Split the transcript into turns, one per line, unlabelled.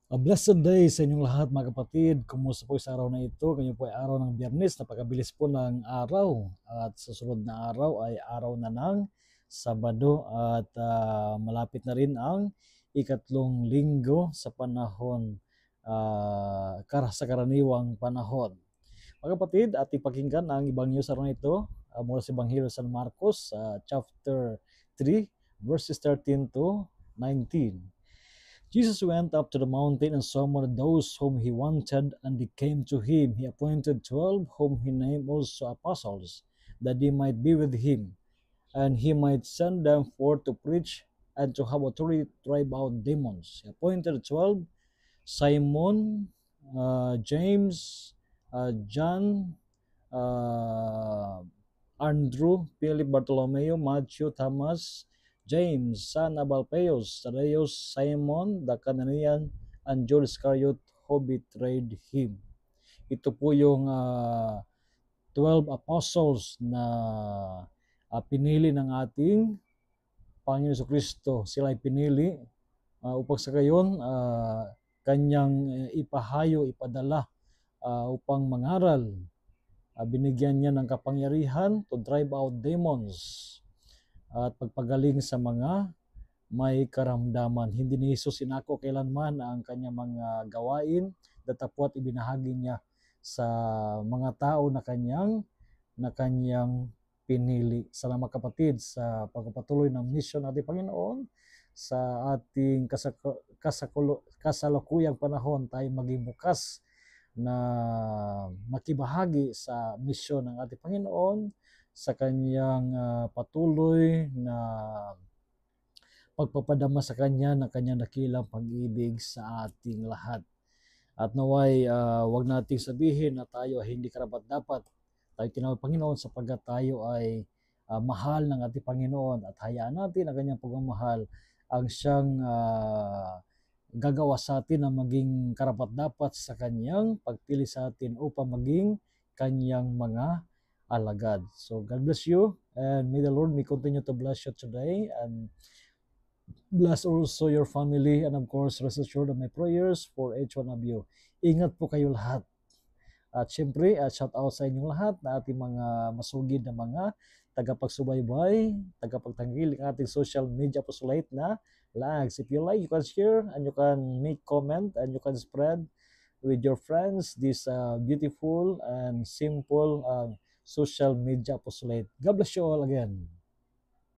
A blessed day sa inyong lahat mga kapatid. Kumusta po sa araw na ito? Ngayon po ay araw ng Biyernes. Napakabilis po ng araw. At sa sunod na araw ay araw na ng Sabado. At malapit na rin ang ikatlong linggo sa panahon, sa karaniwang panahon. Mga kapatid, ating pakinggan ang ibang news araw na ito mula sa Ebanghelyo San Marcos, chapter 3, verses 13 to 19. Jesus went up to the mountain and summoned those whom he wanted, and they came to him. He appointed 12, whom he named also apostles, that they might be with him, and he might send them forth to preach and to have authority to drive out demons. He appointed 12, Simon, James, John, uh, Andrew, Philip, Bartolomeo, Matthew, Thomas, James, son of Alphaeus, Thaddeus, Simon, the Canaanian, and Judas Iscariot who betrayed him. Ito po yung 12 apostles na pinili ng ating Panginoon Kristo. Sila ay pinili upang sa gayon kanyang ipahayo, ipadala upang mangaral. Binigyan niya ng kapangyarihan to drive out demons at pagpagaling sa mga may karamdaman. Hindi ni Jesus sinako kailanman ang kanyang mga gawain, datapwat ibinahagi niya sa mga tao na kanyang pinili. Salamat kapatid sa pagpapatuloy ng mission natin Panginoon sa ating kasalukuyang panahon. Tayo maging bukas na makibahagi sa misyon ng ating Panginoon sa kanyang patuloy na pagpapadama sa kanya ng kanyang dakilang pag-ibig sa ating lahat. At naway wag nating sabihin na tayo ay hindi karapat-dapat. Tayo tinawag Panginoon sapagkat tayo ay mahal ng ating Panginoon, at hayaan natin ang kanyang pagmamahal ang siyang gagawa sa atin na maging karapat-dapat sa kanyang pagpili sa atin upang maging kanyang mga alagad. So God bless you, and may the Lord may continue to bless you today and bless also your family, and of course rest assured of my prayers for each one of you. Ingat po kayo lahat. At syempre, shout out sa inyong lahat na ating mga masugid na mga tagapagsubaybay, tagapagtanggiling ating social media apostolate na likes. If you like, you can share and you can make comment and you can spread with your friends this beautiful and simple social media apostolate. God bless you all again.